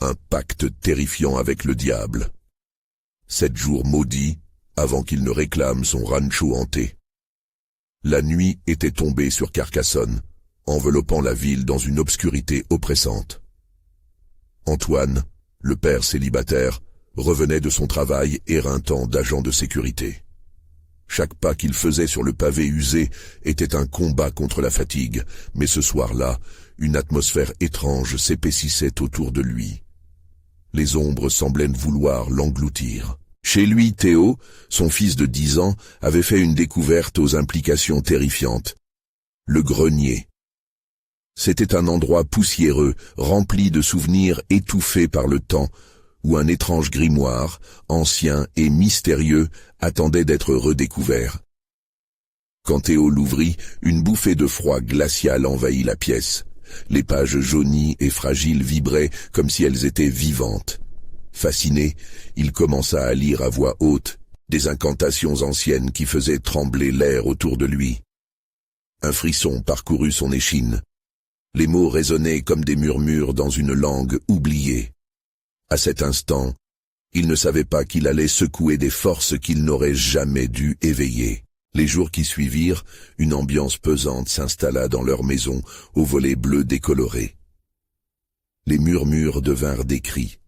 Un pacte terrifiant avec le diable. 7 jours maudits, avant qu'il ne réclame son rancho hanté. La nuit était tombée sur Carcassonne, enveloppant la ville dans une obscurité oppressante. Antoine, le père célibataire, revenait de son travail éreintant d'agent de sécurité. Chaque pas qu'il faisait sur le pavé usé était un combat contre la fatigue, mais ce soir-là, une atmosphère étrange s'épaississait autour de lui. Les ombres semblaient vouloir l'engloutir. Chez lui, Théo, son fils de 10 ans, avait fait une découverte aux implications terrifiantes. Le grenier. C'était un endroit poussiéreux, rempli de souvenirs étouffés par le temps, où un étrange grimoire, ancien et mystérieux, attendait d'être redécouvert. Quand Théo l'ouvrit, une bouffée de froid glacial envahit la pièce. Les pages jaunies et fragiles vibraient comme si elles étaient vivantes. Fasciné, il commença à lire à voix haute des incantations anciennes qui faisaient trembler l'air autour de lui. Un frisson parcourut son échine. Les mots résonnaient comme des murmures dans une langue oubliée. À cet instant, il ne savait pas qu'il allait secouer des forces qu'il n'aurait jamais dû éveiller. Les jours qui suivirent, une ambiance pesante s'installa dans leur maison, aux volets bleus décolorés. Les murmures devinrent des cris.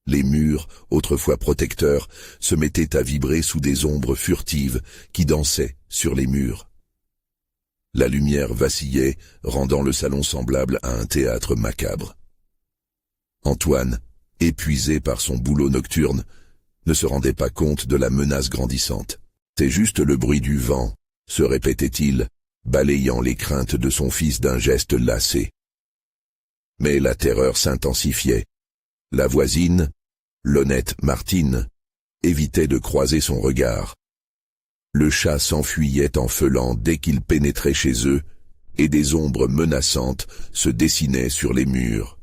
Les murs, autrefois protecteurs, se mettaient à vibrer sous des ombres furtives qui dansaient sur les murs. La lumière vacillait, rendant le salon semblable à un théâtre macabre. Antoine, épuisé par son boulot nocturne, ne se rendait pas compte de la menace grandissante. « C'est juste le bruit du vent », se répétait-il, balayant les craintes de son fils d'un geste lassé. Mais la terreur s'intensifiait. La voisine, l'honnête Martine, évitait de croiser son regard. Le chat s'enfuyait en feulant dès qu'il pénétrait chez eux, et des ombres menaçantes se dessinaient sur les murs.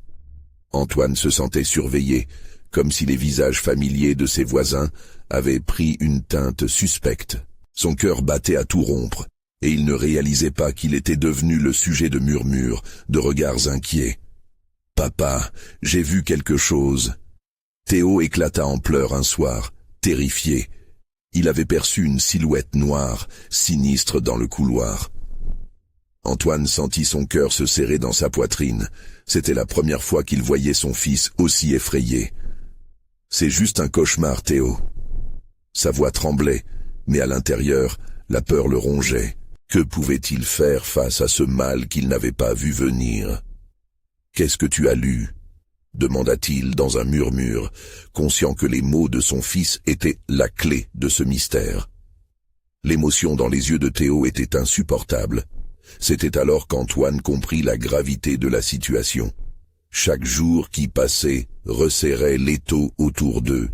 Antoine se sentait surveillé, comme si les visages familiers de ses voisins avaient pris une teinte suspecte. Son cœur battait à tout rompre, et il ne réalisait pas qu'il était devenu le sujet de murmures, de regards inquiets. « Papa, j'ai vu quelque chose. » Théo éclata en pleurs un soir, terrifié. Il avait perçu une silhouette noire, sinistre dans le couloir. Antoine sentit son cœur se serrer dans sa poitrine. C'était la première fois qu'il voyait son fils aussi effrayé. « C'est juste un cauchemar, Théo. » Sa voix tremblait, mais à l'intérieur, la peur le rongeait. Que pouvait-il faire face à ce mal qu'il n'avait pas vu venir? « Qu'est-ce que tu as lu ?» demanda-t-il dans un murmure, conscient que les mots de son fils étaient la clé de ce mystère. L'émotion dans les yeux de Théo était insupportable. C'était alors qu'Antoine comprit la gravité de la situation. Chaque jour qui passait resserrait l'étau autour d'eux.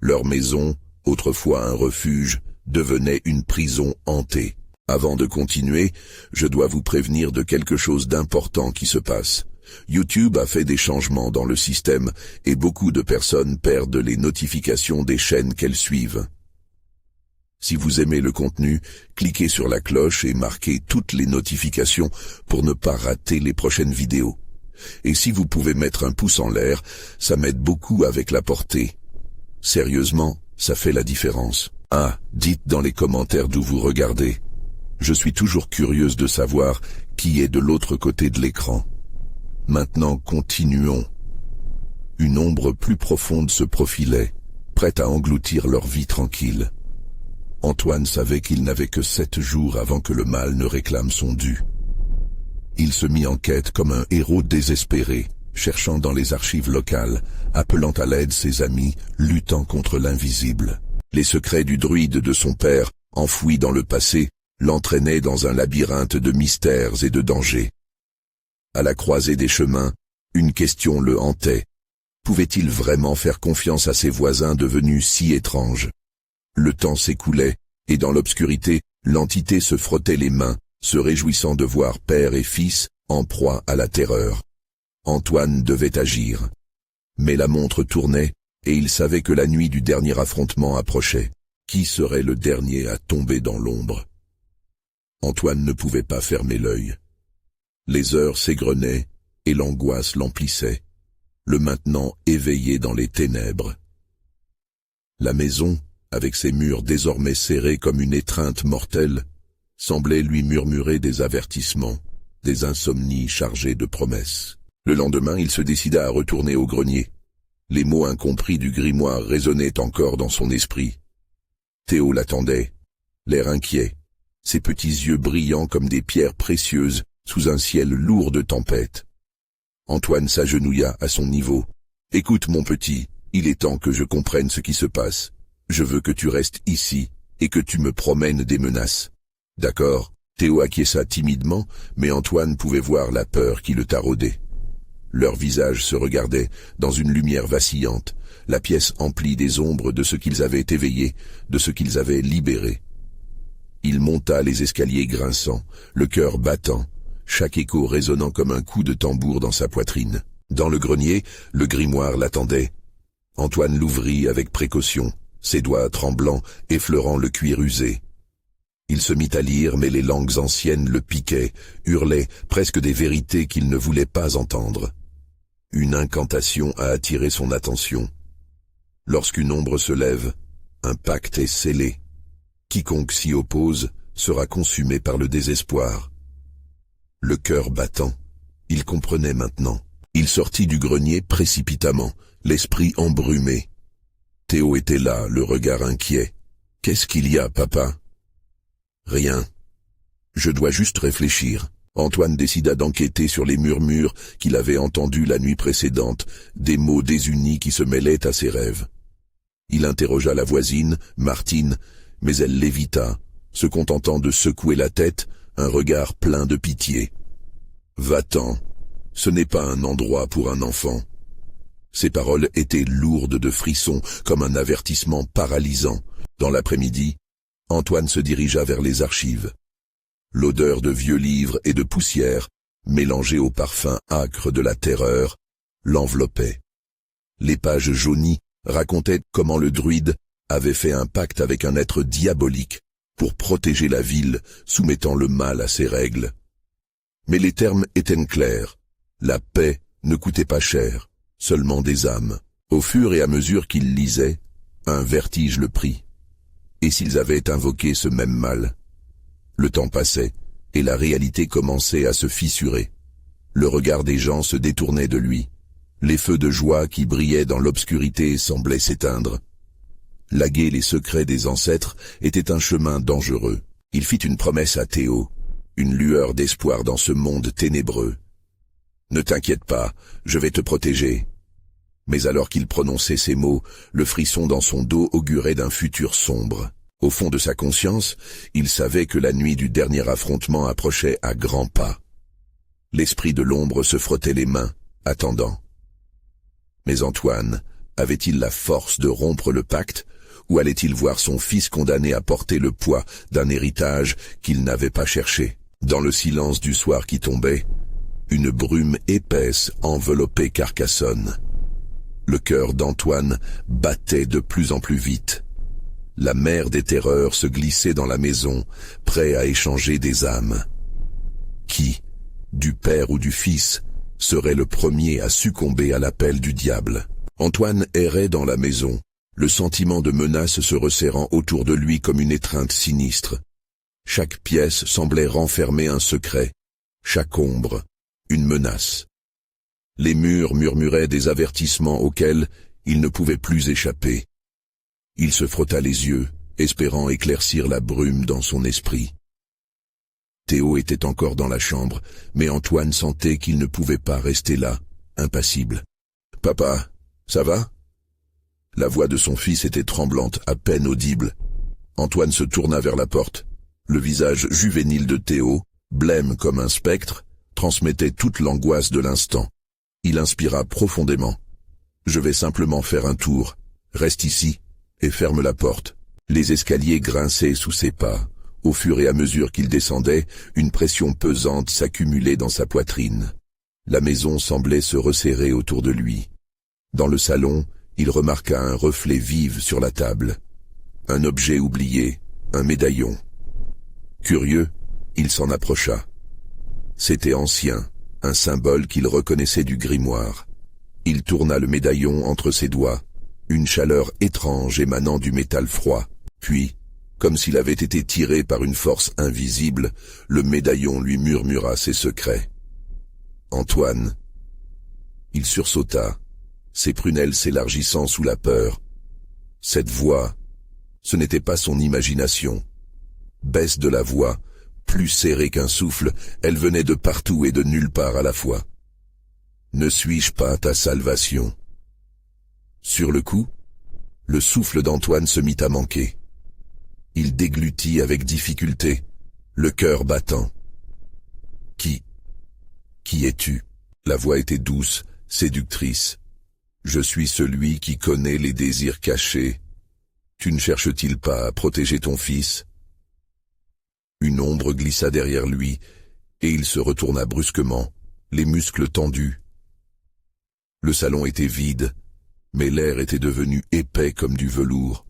Leur maison, autrefois un refuge, devenait une prison hantée. Avant de continuer, je dois vous prévenir de quelque chose d'important qui se passe. YouTube a fait des changements dans le système et beaucoup de personnes perdent les notifications des chaînes qu'elles suivent. Si vous aimez le contenu, cliquez sur la cloche et marquez toutes les notifications pour ne pas rater les prochaines vidéos. Et si vous pouvez mettre un pouce en l'air, ça m'aide beaucoup avec la portée. Sérieusement, ça fait la différence. Ah, dites dans les commentaires d'où vous regardez. Je suis toujours curieuse de savoir qui est de l'autre côté de l'écran. Maintenant, continuons. Une ombre plus profonde se profilait, prête à engloutir leur vie tranquille. Antoine savait qu'il n'avait que 7 jours avant que le mal ne réclame son dû. Il se mit en quête comme un héros désespéré, cherchant dans les archives locales, appelant à l'aide ses amis, luttant contre l'invisible. Les secrets du druide de son père, enfouis dans le passé, l'entraînaient dans un labyrinthe de mystères et de dangers. À la croisée des chemins, une question le hantait. Pouvait-il vraiment faire confiance à ses voisins devenus si étranges? Le temps s'écoulait, et dans l'obscurité, l'entité se frottait les mains, se réjouissant de voir père et fils en proie à la terreur. Antoine devait agir. Mais la montre tournait, et il savait que la nuit du dernier affrontement approchait. Qui serait le dernier à tomber dans l'ombre? Antoine ne pouvait pas fermer l'œil. Les heures s'égrenaient, et l'angoisse l'emplissait. le maintenant éveillé dans les ténèbres. La maison, avec ses murs désormais serrés comme une étreinte mortelle, semblait lui murmurer des avertissements, des insomnies chargées de promesses. Le lendemain, il se décida à retourner au grenier. Les mots incompris du grimoire résonnaient encore dans son esprit. Théo l'attendait, l'air inquiet, ses petits yeux brillants comme des pierres précieuses sous un ciel lourd de tempête. Antoine s'agenouilla à son niveau. « Écoute mon petit, il est temps que je comprenne ce qui se passe. Je veux que tu restes ici et que tu me promènes des menaces. » « D'accord » Théo acquiesça timidement, mais Antoine pouvait voir la peur qui le taraudait. Leurs visages se regardaient dans une lumière vacillante, la pièce emplie des ombres de ce qu'ils avaient éveillé, de ce qu'ils avaient libéré. Il monta les escaliers grinçant, le cœur battant, chaque écho résonnant comme un coup de tambour dans sa poitrine. Dans le grenier, le grimoire l'attendait. Antoine l'ouvrit avec précaution, ses doigts tremblants effleurant le cuir usé. Il se mit à lire, mais les langues anciennes le piquaient, hurlaient, presque des vérités qu'il ne voulait pas entendre. Une incantation a attiré son attention. Lorsqu'une ombre se lève, un pacte est scellé. Quiconque s'y oppose sera consumé par le désespoir. Le cœur battant, il comprenait maintenant. Il sortit du grenier précipitamment, l'esprit embrumé. Théo était là, le regard inquiet. « Qu'est-ce qu'il y a, papa ?» « Rien. Je dois juste réfléchir. » Antoine décida d'enquêter sur les murmures qu'il avait entendus la nuit précédente, des mots désunis qui se mêlaient à ses rêves. Il interrogea la voisine, Martine, mais elle l'évita, se contentant de secouer la tête, un regard plein de pitié. « Va-t'en, ce n'est pas un endroit pour un enfant. » Ces paroles étaient lourdes de frissons, comme un avertissement paralysant. Dans l'après-midi, Antoine se dirigea vers les archives. L'odeur de vieux livres et de poussière, mélangée au parfum âcre de la terreur, l'enveloppait. Les pages jaunies racontaient comment le druide avait fait un pacte avec un être diabolique pour protéger la ville, soumettant le mal à ses règles. Mais les termes étaient clairs. La paix ne coûtait pas cher, seulement des âmes. Au fur et à mesure qu'il lisait, un vertige le prit. Et s'ils avaient invoqué ce même mal? Le temps passait, et la réalité commençait à se fissurer. Le regard des gens se détournait de lui. Les feux de joie qui brillaient dans l'obscurité semblaient s'éteindre. Laguer les secrets des ancêtres était un chemin dangereux. Il fit une promesse à Théo, une lueur d'espoir dans ce monde ténébreux. « Ne t'inquiète pas, je vais te protéger. » Mais alors qu'il prononçait ces mots, le frisson dans son dos augurait d'un futur sombre. Au fond de sa conscience, il savait que la nuit du dernier affrontement approchait à grands pas. L'esprit de l'ombre se frottait les mains, attendant. Mais Antoine avait-il la force de rompre le pacte, ou allait-il voir son fils condamné à porter le poids d'un héritage qu'il n'avait pas cherché? Dans le silence du soir qui tombait, une brume épaisse enveloppait Carcassonne. Le cœur d'Antoine battait de plus en plus vite. La mer des terreurs se glissait dans la maison, prêt à échanger des âmes. Qui, du père ou du fils, serait le premier à succomber à l'appel du diable? Antoine errait dans la maison, le sentiment de menace se resserrant autour de lui comme une étreinte sinistre. Chaque pièce semblait renfermer un secret, chaque ombre, une menace. Les murs murmuraient des avertissements auxquels il ne pouvait plus échapper. Il se frotta les yeux, espérant éclaircir la brume dans son esprit. Théo était encore dans la chambre, mais Antoine sentait qu'il ne pouvait pas rester là, impassible. « Papa, ça va ?» La voix de son fils était tremblante, à peine audible. Antoine se tourna vers la porte. Le visage juvénile de Théo, blême comme un spectre, transmettait toute l'angoisse de l'instant. Il inspira profondément. « Je vais simplement faire un tour. Reste ici et ferme la porte. » Les escaliers grinçaient sous ses pas. Au fur et à mesure qu'il descendait, une pression pesante s'accumulait dans sa poitrine. La maison semblait se resserrer autour de lui. Dans le salon, il remarqua un reflet vif sur la table. Un objet oublié, un médaillon. Curieux, il s'en approcha. C'était ancien, un symbole qu'il reconnaissait du grimoire. Il tourna le médaillon entre ses doigts, une chaleur étrange émanant du métal froid. Puis, comme s'il avait été tiré par une force invisible, le médaillon lui murmura ses secrets. « Antoine !» Il sursauta, ses prunelles s'élargissant sous la peur. Cette voix, ce n'était pas son imagination. Baisse de la voix, plus serrée qu'un souffle, elle venait de partout et de nulle part à la fois. « Ne suis-je pas ta salvation ?» Sur le coup, le souffle d'Antoine se mit à manquer. Il déglutit avec difficulté, le cœur battant. « Qui es-tu » La voix était douce, séductrice. « Je suis celui qui connaît les désirs cachés. Tu ne cherches-t-il pas à protéger ton fils ?» Une ombre glissa derrière lui, et il se retourna brusquement, les muscles tendus. Le salon était vide, mais l'air était devenu épais comme du velours.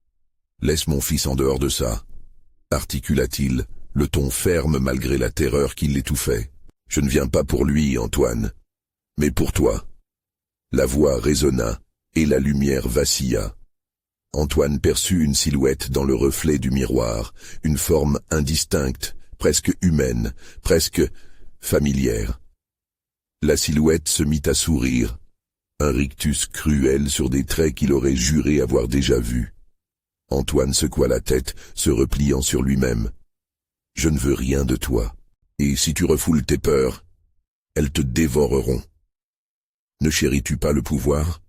« Laisse mon fils en dehors de ça » articula-t-il, le ton ferme malgré la terreur qui l'étouffait. « Je ne viens pas pour lui, Antoine, mais pour toi. » La voix résonna, et la lumière vacilla. Antoine perçut une silhouette dans le reflet du miroir, une forme indistincte, presque humaine, presque familière. La silhouette se mit à sourire, un rictus cruel sur des traits qu'il aurait juré avoir déjà vus. Antoine secoua la tête, se repliant sur lui-même. « Je ne veux rien de toi, et si tu refoules tes peurs, elles te dévoreront. Ne chéris-tu pas le pouvoir ?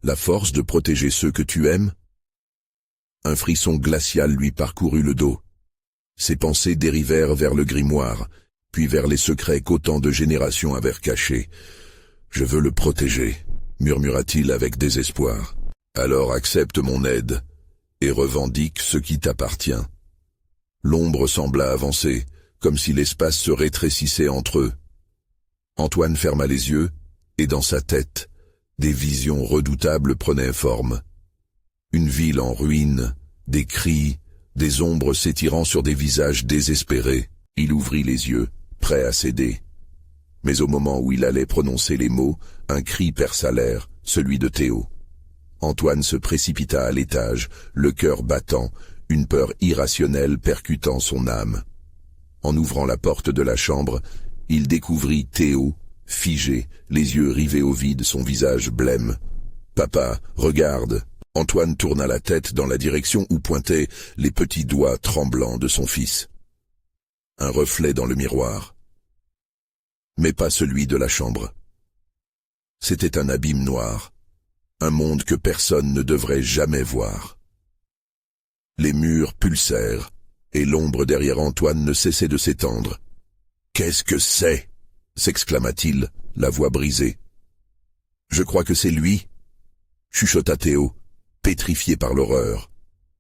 La force de protéger ceux que tu aimes ?» Un frisson glacial lui parcourut le dos. Ses pensées dérivèrent vers le grimoire, puis vers les secrets qu'autant de générations avaient cachés. « Je veux le protéger » murmura-t-il avec désespoir. « Alors accepte mon aide et revendique ce qui t'appartient. » L'ombre sembla avancer, comme si l'espace se rétrécissait entre eux. Antoine ferma les yeux, et dans sa tête, des visions redoutables prenaient forme. Une ville en ruine, des cris, des ombres s'étirant sur des visages désespérés. Il ouvrit les yeux, prêt à céder. Mais au moment où il allait prononcer les mots, un cri perça l'air, celui de Théo. Antoine se précipita à l'étage, le cœur battant, une peur irrationnelle percutant son âme. En ouvrant la porte de la chambre, il découvrit Théo, figé, les yeux rivés au vide, son visage blême. « Papa, regarde !» Antoine tourna la tête dans la direction où pointaient les petits doigts tremblants de son fils. Un reflet dans le miroir. Mais pas celui de la chambre. C'était un abîme noir, un monde que personne ne devrait jamais voir. Les murs pulsèrent, et l'ombre derrière Antoine ne cessait de s'étendre. « Qu'est-ce que c'est » s'exclama-t-il, la voix brisée. « Je crois que c'est lui » chuchota Théo, pétrifié par l'horreur.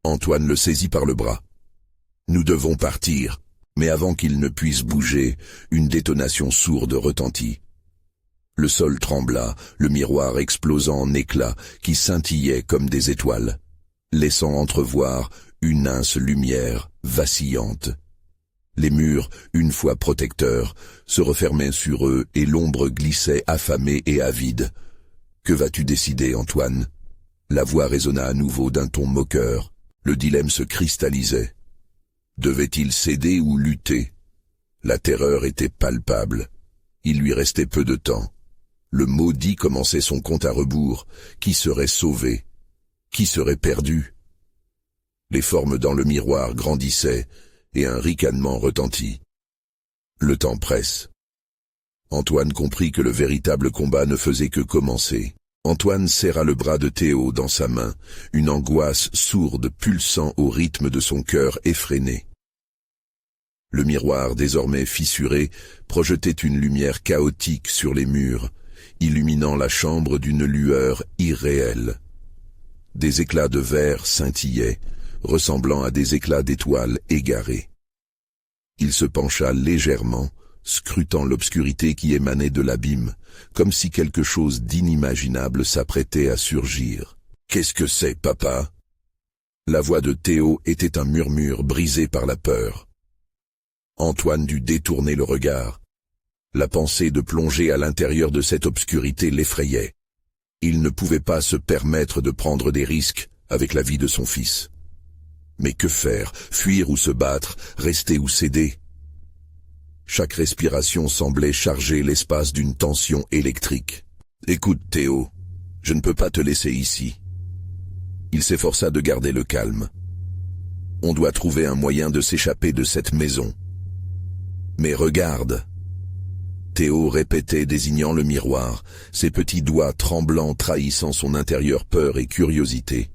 Antoine le saisit par le bras. « Nous devons partir » mais avant qu'il ne puisse bouger, une détonation sourde retentit. Le sol trembla, le miroir explosa en éclats qui scintillaient comme des étoiles, laissant entrevoir une mince lumière vacillante. Les murs, une fois protecteurs, se refermaient sur eux et l'ombre glissait affamée et avide. « Que vas-tu décider, Antoine ?» La voix résonna à nouveau d'un ton moqueur. Le dilemme se cristallisait. Devait-il céder ou lutter? La terreur était palpable. Il lui restait peu de temps. Le maudit commençait son compte à rebours. Qui serait sauvé? Qui serait perdu? Les formes dans le miroir grandissaient, et un ricanement retentit. Le temps presse. Antoine comprit que le véritable combat ne faisait que commencer. Antoine serra le bras de Théo dans sa main, une angoisse sourde pulsant au rythme de son cœur effréné. Le miroir, désormais fissuré, projetait une lumière chaotique sur les murs, illuminant la chambre d'une lueur irréelle. Des éclats de verre scintillaient, ressemblant à des éclats d'étoiles égarées. Il se pencha légèrement, scrutant l'obscurité qui émanait de l'abîme, comme si quelque chose d'inimaginable s'apprêtait à surgir. « Qu'est-ce que c'est, papa ?» La voix de Théo était un murmure brisé par la peur. Antoine dut détourner le regard. La pensée de plonger à l'intérieur de cette obscurité l'effrayait. Il ne pouvait pas se permettre de prendre des risques avec la vie de son fils. Mais que faire? Fuir ou se battre? Rester ou céder? Chaque respiration semblait charger l'espace d'une tension électrique. « Écoute, Théo, je ne peux pas te laisser ici. » Il s'efforça de garder le calme. « On doit trouver un moyen de s'échapper de cette maison. »« Mais regarde !» Théo répétait, désignant le miroir, ses petits doigts tremblants trahissant son intérieure peur et curiosité.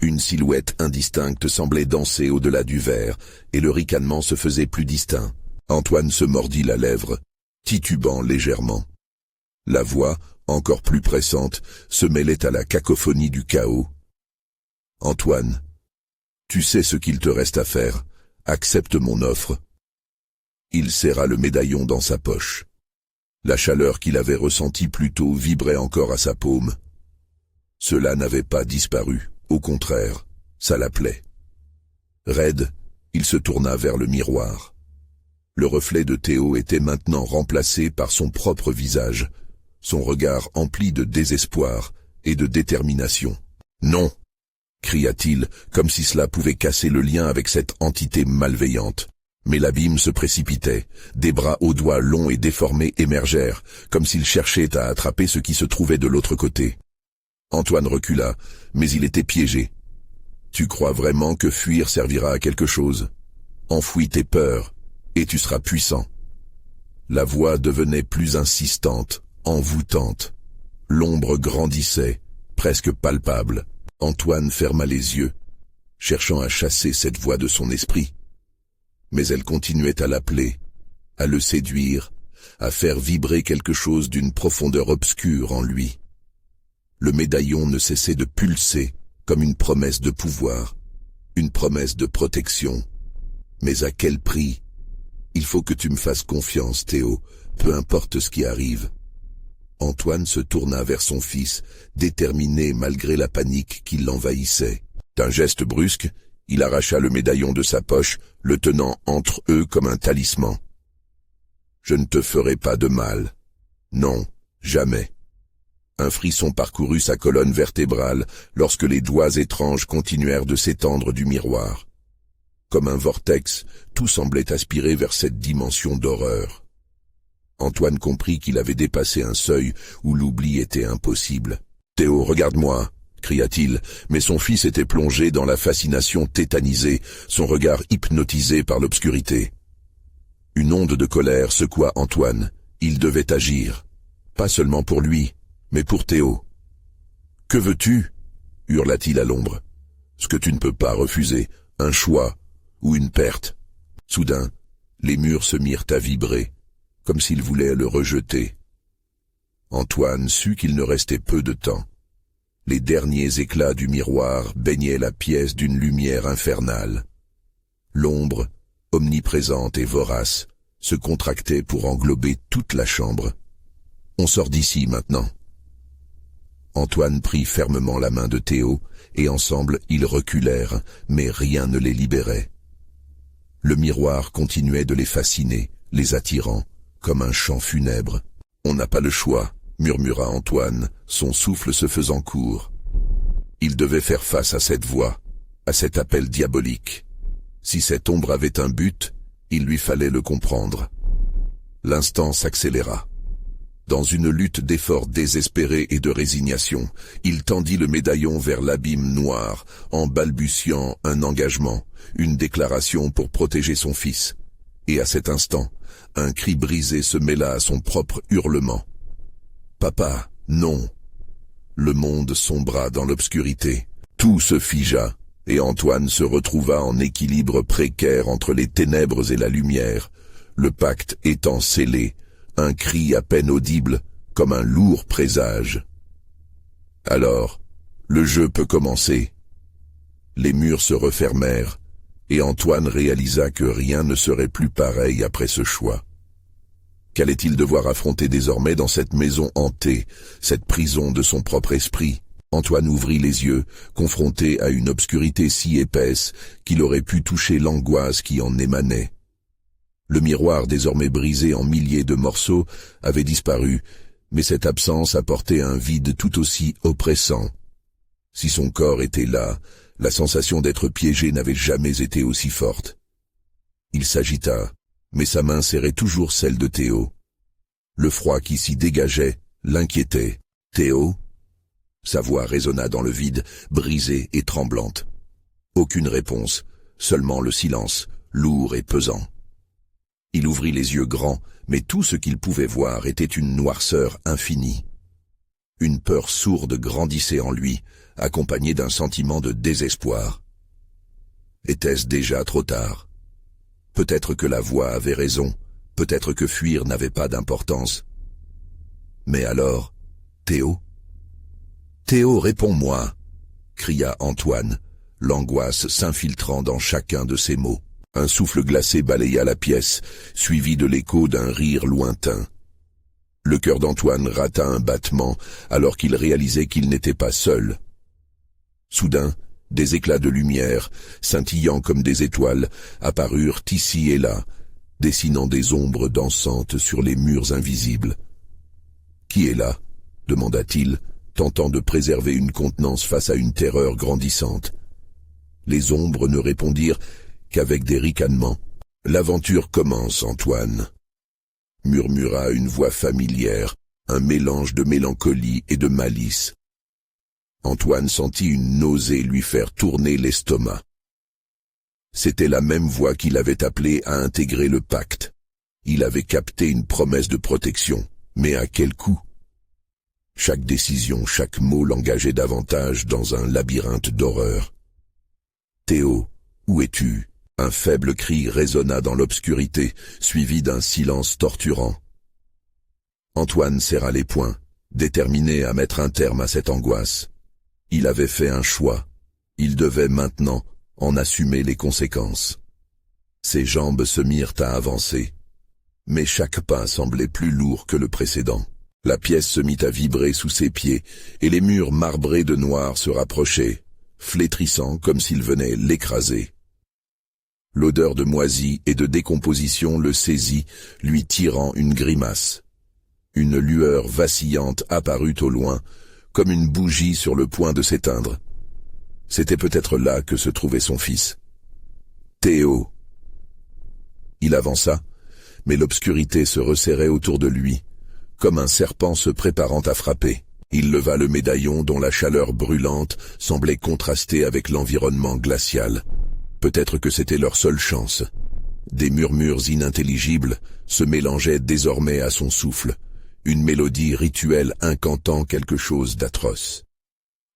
Une silhouette indistincte semblait danser au-delà du verre, et le ricanement se faisait plus distinct. Antoine se mordit la lèvre, titubant légèrement. La voix, encore plus pressante, se mêlait à la cacophonie du chaos. « Antoine, tu sais ce qu'il te reste à faire, accepte mon offre. » Il serra le médaillon dans sa poche. La chaleur qu'il avait ressentie plus tôt vibrait encore à sa paume. Cela n'avait pas disparu, au contraire, ça l'appelait. Raide, il se tourna vers le miroir. Le reflet de Théo était maintenant remplacé par son propre visage, son regard empli de désespoir et de détermination. « Non !» cria-t-il, comme si cela pouvait casser le lien avec cette entité malveillante. Mais l'abîme se précipitait, des bras aux doigts longs et déformés émergèrent, comme s'ils cherchaient à attraper ce qui se trouvait de l'autre côté. Antoine recula, mais il était piégé. « Tu crois vraiment que fuir servira à quelque chose? Enfouis tes peurs, et tu seras puissant. » La voix devenait plus insistante, envoûtante. L'ombre grandissait, presque palpable. Antoine ferma les yeux, cherchant à chasser cette voix de son esprit. Mais elle continuait à l'appeler, à le séduire, à faire vibrer quelque chose d'une profondeur obscure en lui. Le médaillon ne cessait de pulser comme une promesse de pouvoir, une promesse de protection. Mais à quel prix? Il faut que tu me fasses confiance, Théo, peu importe ce qui arrive. Antoine se tourna vers son fils, déterminé malgré la panique qui l'envahissait. D'un geste brusque, il arracha le médaillon de sa poche, le tenant entre eux comme un talisman. « Je ne te ferai pas de mal. Non, jamais. » Un frisson parcourut sa colonne vertébrale lorsque les doigts étranges continuèrent de s'étendre du miroir. Comme un vortex, tout semblait aspirer vers cette dimension d'horreur. Antoine comprit qu'il avait dépassé un seuil où l'oubli était impossible. « Théo, regarde-moi !» cria-t-il, mais son fils était plongé dans la fascination tétanisée, son regard hypnotisé par l'obscurité. Une onde de colère secoua Antoine. Il devait agir. Pas seulement pour lui, mais pour Théo. « Que veux-tu » hurla-t-il à l'ombre. « Ce que tu ne peux pas refuser, un choix ou une perte. » Soudain, les murs se mirent à vibrer, comme s'ils voulaient le rejeter. Antoine sut qu'il ne restait peu de temps. Les derniers éclats du miroir baignaient la pièce d'une lumière infernale. L'ombre, omniprésente et vorace, se contractait pour englober toute la chambre. « On sort d'ici maintenant. » Antoine prit fermement la main de Théo, et ensemble ils reculèrent, mais rien ne les libérait. Le miroir continuait de les fasciner, les attirant, comme un chant funèbre. « On n'a pas le choix », murmura Antoine, son souffle se faisant court. Il devait faire face à cette voix, à cet appel diabolique. Si cette ombre avait un but, il lui fallait le comprendre. L'instant s'accéléra. Dans une lutte d'efforts désespérés et de résignation, il tendit le médaillon vers l'abîme noir, en balbutiant un engagement, une déclaration pour protéger son fils. Et à cet instant, un cri brisé se mêla à son propre hurlement. « Papa, non !» Le monde sombra dans l'obscurité. Tout se figea, et Antoine se retrouva en équilibre précaire entre les ténèbres et la lumière, le pacte étant scellé, un cri à peine audible, comme un lourd présage. Alors, le jeu peut commencer. Les murs se refermèrent, et Antoine réalisa que rien ne serait plus pareil après ce choix. Qu'allait-il devoir affronter désormais dans cette maison hantée, cette prison de son propre esprit? Antoine ouvrit les yeux, confronté à une obscurité si épaisse qu'il aurait pu toucher l'angoisse qui en émanait. Le miroir, désormais brisé en milliers de morceaux, avait disparu, mais cette absence apportait un vide tout aussi oppressant. Si son corps était là, la sensation d'être piégé n'avait jamais été aussi forte. Il s'agita, mais sa main serrait toujours celle de Théo. Le froid qui s'y dégageait l'inquiétait. « Théo ?» Sa voix résonna dans le vide, brisée et tremblante. Aucune réponse, seulement le silence, lourd et pesant. Il ouvrit les yeux grands, mais tout ce qu'il pouvait voir était une noirceur infinie. Une peur sourde grandissait en lui, accompagnée d'un sentiment de désespoir. Était-ce déjà trop tard? Peut-être que la voix avait raison, peut-être que fuir n'avait pas d'importance. Mais alors, Théo? « Théo, réponds-moi » cria Antoine, l'angoisse s'infiltrant dans chacun de ses mots. Un souffle glacé balaya la pièce, suivi de l'écho d'un rire lointain. Le cœur d'Antoine rata un battement, alors qu'il réalisait qu'il n'était pas seul. Soudain, des éclats de lumière, scintillant comme des étoiles, apparurent ici et là, dessinant des ombres dansantes sur les murs invisibles. « Qui est là ?» demanda-t-il, tentant de préserver une contenance face à une terreur grandissante. Les ombres ne répondirent qu'avec des ricanements. « L'aventure commence, Antoine » murmura une voix familière, un mélange de mélancolie et de malice. Antoine sentit une nausée lui faire tourner l'estomac. C'était la même voix qui l'avait appelé à intégrer le pacte. Il avait capté une promesse de protection, mais à quel coût? Chaque décision, chaque mot l'engageait davantage dans un labyrinthe d'horreur. « Théo, où es-tu » Un faible cri résonna dans l'obscurité, suivi d'un silence torturant. Antoine serra les poings, déterminé à mettre un terme à cette angoisse. Il avait fait un choix. Il devait maintenant en assumer les conséquences. Ses jambes se mirent à avancer, mais chaque pas semblait plus lourd que le précédent. La pièce se mit à vibrer sous ses pieds, et les murs marbrés de noir se rapprochaient, flétrissant comme s'ils venaient l'écraser. L'odeur de moisi et de décomposition le saisit, lui tirant une grimace. Une lueur vacillante apparut au loin, comme une bougie sur le point de s'éteindre. C'était peut-être là que se trouvait son fils. Théo. Il avança, mais l'obscurité se resserrait autour de lui, comme un serpent se préparant à frapper. Il leva le médaillon dont la chaleur brûlante semblait contraster avec l'environnement glacial. Peut-être que c'était leur seule chance. Des murmures inintelligibles se mélangeaient désormais à son souffle, une mélodie rituelle incantant quelque chose d'atroce.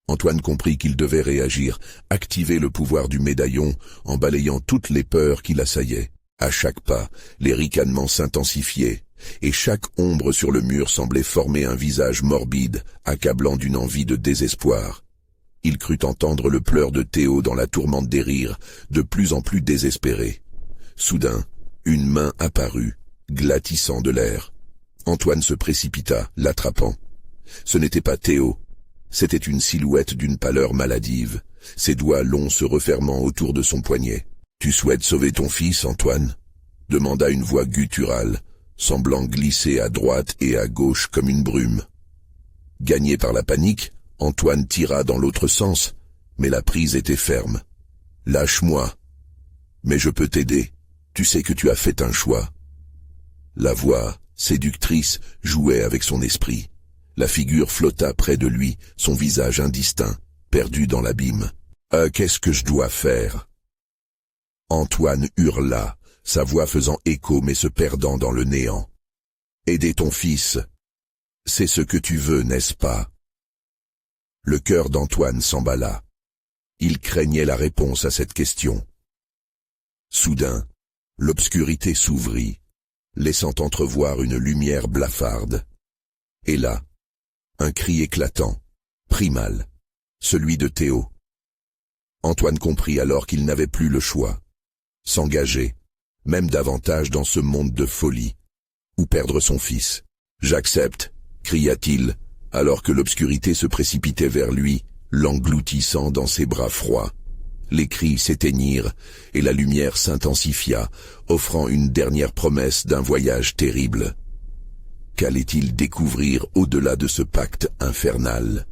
Antoine comprit qu'il devait réagir, activer le pouvoir du médaillon en balayant toutes les peurs qui l'assaillaient. À chaque pas, les ricanements s'intensifiaient, et chaque ombre sur le mur semblait former un visage morbide, accablant d'une envie de désespoir. Il crut entendre le pleur de Théo dans la tourmente des rires, de plus en plus désespéré. Soudain, une main apparut, glatissant de l'air. Antoine se précipita, l'attrapant. Ce n'était pas Théo, c'était une silhouette d'une pâleur maladive, ses doigts longs se refermant autour de son poignet. « Tu souhaites sauver ton fils, Antoine ?» demanda une voix gutturale, semblant glisser à droite et à gauche comme une brume. Gagné par la panique, Antoine tira dans l'autre sens, mais la prise était ferme. « Lâche-moi. »« Mais je peux t'aider. Tu sais que tu as fait un choix. » La voix, séductrice, jouait avec son esprit. La figure flotta près de lui, son visage indistinct, perdu dans l'abîme. « Qu'est-ce que je dois faire ?» Antoine hurla, sa voix faisant écho mais se perdant dans le néant. « Aider ton fils. C'est ce que tu veux, n'est-ce pas ?» Le cœur d'Antoine s'emballa. Il craignait la réponse à cette question. Soudain, l'obscurité s'ouvrit, laissant entrevoir une lumière blafarde. Et là, un cri éclatant, primal, celui de Théo. Antoine comprit alors qu'il n'avait plus le choix. S'engager, même davantage dans ce monde de folie, ou perdre son fils. « J'accepte » cria-t-il, alors que l'obscurité se précipitait vers lui, l'engloutissant dans ses bras froids. Les cris s'éteignirent, et la lumière s'intensifia, offrant une dernière promesse d'un voyage terrible. Qu'allait-il découvrir au-delà de ce pacte infernal?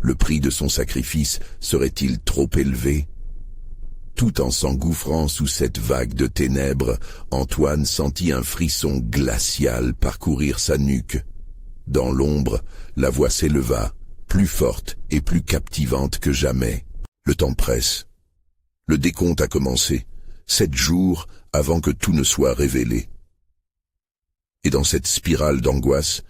Le prix de son sacrifice serait-il trop élevé? Tout en s'engouffrant sous cette vague de ténèbres, Antoine sentit un frisson glacial parcourir sa nuque. Dans l'ombre, la voix s'éleva, plus forte et plus captivante que jamais. Le temps presse. Le décompte a commencé, 7 jours avant que tout ne soit révélé. Et dans cette spirale d'angoisse,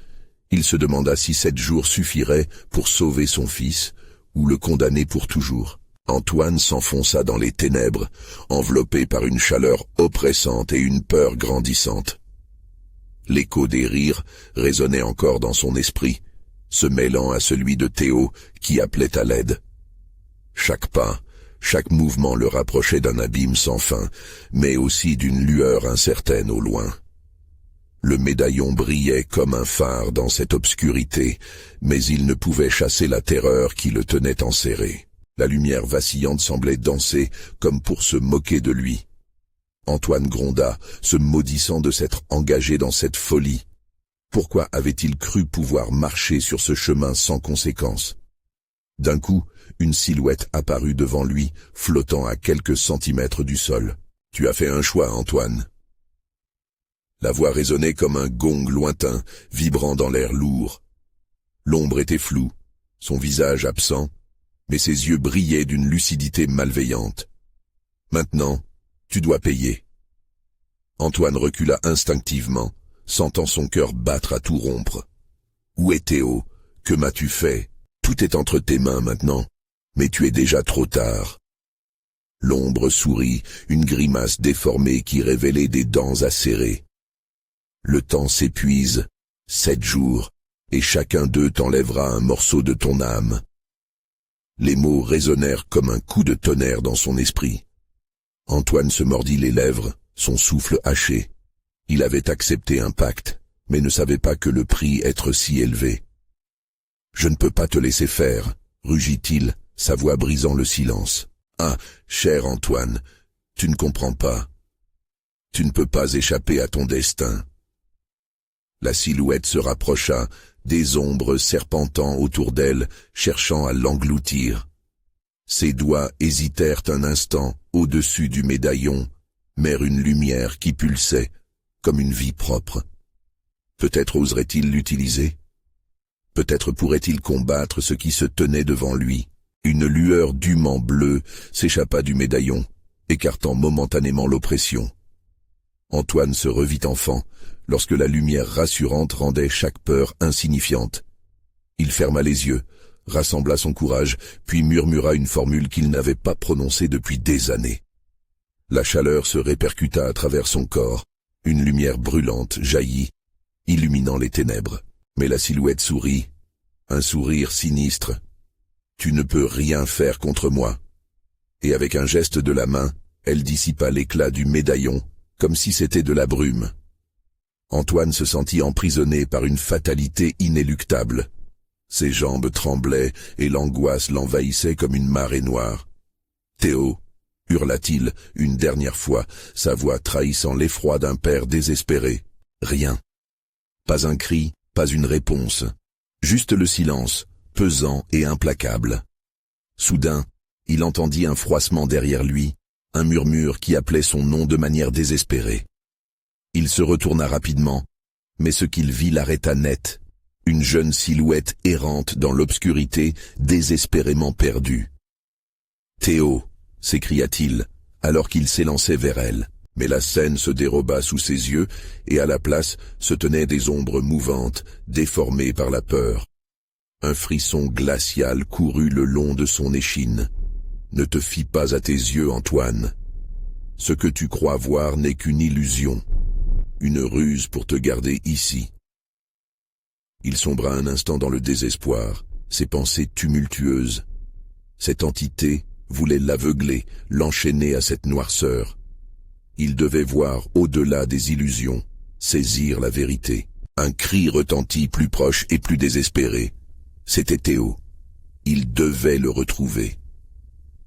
il se demanda si 7 jours suffiraient pour sauver son fils ou le condamner pour toujours. Antoine s'enfonça dans les ténèbres, enveloppé par une chaleur oppressante et une peur grandissante. L'écho des rires résonnait encore dans son esprit, se mêlant à celui de Théo qui appelait à l'aide. Chaque pas, chaque mouvement le rapprochait d'un abîme sans fin, mais aussi d'une lueur incertaine au loin. Le médaillon brillait comme un phare dans cette obscurité, mais il ne pouvait chasser la terreur qui le tenait enserré. La lumière vacillante semblait danser comme pour se moquer de lui. Antoine gronda, se maudissant de s'être engagé dans cette folie. Pourquoi avait-il cru pouvoir marcher sur ce chemin sans conséquence? D'un coup, une silhouette apparut devant lui, flottant à quelques centimètres du sol. « Tu as fait un choix, Antoine. » La voix résonnait comme un gong lointain, vibrant dans l'air lourd. L'ombre était floue, son visage absent, mais ses yeux brillaient d'une lucidité malveillante. « Maintenant, tu dois payer. » Antoine recula instinctivement, sentant son cœur battre à tout rompre. « Où est Théo? Que m'as-tu fait? Tout est entre tes mains maintenant, mais tu es déjà trop tard. » L'ombre sourit, une grimace déformée qui révélait des dents acérées. « Le temps s'épuise, 7 jours, et chacun d'eux t'enlèvera un morceau de ton âme. » Les mots résonnèrent comme un coup de tonnerre dans son esprit. Antoine se mordit les lèvres, son souffle haché. Il avait accepté un pacte, mais ne savait pas que le prix être si élevé. « Je ne peux pas te laisser faire, » rugit-il, sa voix brisant le silence. « Ah, cher Antoine, tu ne comprends pas. Tu ne peux pas échapper à ton destin. » La silhouette se rapprocha, des ombres serpentant autour d'elle, cherchant à l'engloutir. Ses doigts hésitèrent un instant au-dessus du médaillon, mais une lumière qui pulsait, comme une vie propre. Peut-être oserait-il l'utiliser? Peut-être pourrait-il combattre ce qui se tenait devant lui. Une lueur dûment bleue s'échappa du médaillon, écartant momentanément l'oppression. Antoine se revit enfant, lorsque la lumière rassurante rendait chaque peur insignifiante. Il ferma les yeux, rassembla son courage, puis murmura une formule qu'il n'avait pas prononcée depuis des années. La chaleur se répercuta à travers son corps, une lumière brûlante jaillit, illuminant les ténèbres. Mais la silhouette sourit, un sourire sinistre. « Tu ne peux rien faire contre moi. » Et avec un geste de la main, elle dissipa l'éclat du médaillon, comme si c'était de la brume. Antoine se sentit emprisonné par une fatalité inéluctable. Ses jambes tremblaient et l'angoisse l'envahissait comme une marée noire. « Théo !» hurla-t-il une dernière fois, sa voix trahissant l'effroi d'un père désespéré. Rien. Pas un cri, pas une réponse. Juste le silence, pesant et implacable. Soudain, il entendit un froissement derrière lui, un murmure qui appelait son nom de manière désespérée. Il se retourna rapidement, mais ce qu'il vit l'arrêta net. Une jeune silhouette errante dans l'obscurité, désespérément perdue. « Théo !» s'écria-t-il, alors qu'il s'élançait vers elle. Mais la scène se déroba sous ses yeux, et à la place se tenaient des ombres mouvantes, déformées par la peur. Un frisson glacial courut le long de son échine. « Ne te fie pas à tes yeux, Antoine. Ce que tu crois voir n'est qu'une illusion, une ruse pour te garder ici. » Il sombra un instant dans le désespoir, ses pensées tumultueuses. Cette entité voulait l'aveugler, l'enchaîner à cette noirceur. Il devait voir au-delà des illusions, saisir la vérité. Un cri retentit plus proche et plus désespéré. C'était Théo. Il devait le retrouver.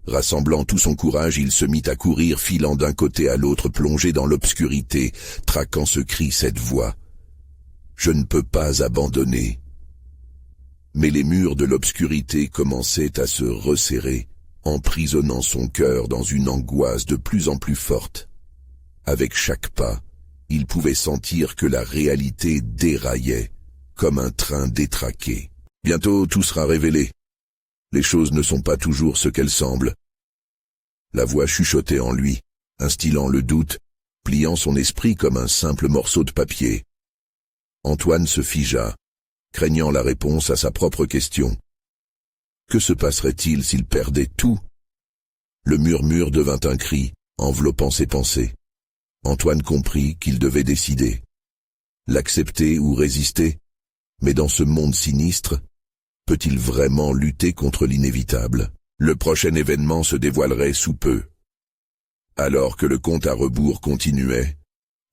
Rassemblant tout son courage, il se mit à courir, filant d'un côté à l'autre, plongé dans l'obscurité, traquant ce cri, cette voix. « Je ne peux pas abandonner !» Mais les murs de l'obscurité commençaient à se resserrer, emprisonnant son cœur dans une angoisse de plus en plus forte. Avec chaque pas, il pouvait sentir que la réalité déraillait, comme un train détraqué. Bientôt tout sera révélé. Les choses ne sont pas toujours ce qu'elles semblent. La voix chuchotait en lui, instillant le doute, pliant son esprit comme un simple morceau de papier. Antoine se figea, craignant la réponse à sa propre question. Que se passerait-il s'il perdait tout? Le murmure devint un cri, enveloppant ses pensées. Antoine comprit qu'il devait décider. L'accepter ou résister? Mais dans ce monde sinistre, peut-il vraiment lutter contre l'inévitable? Le prochain événement se dévoilerait sous peu. Alors que le compte à rebours continuait,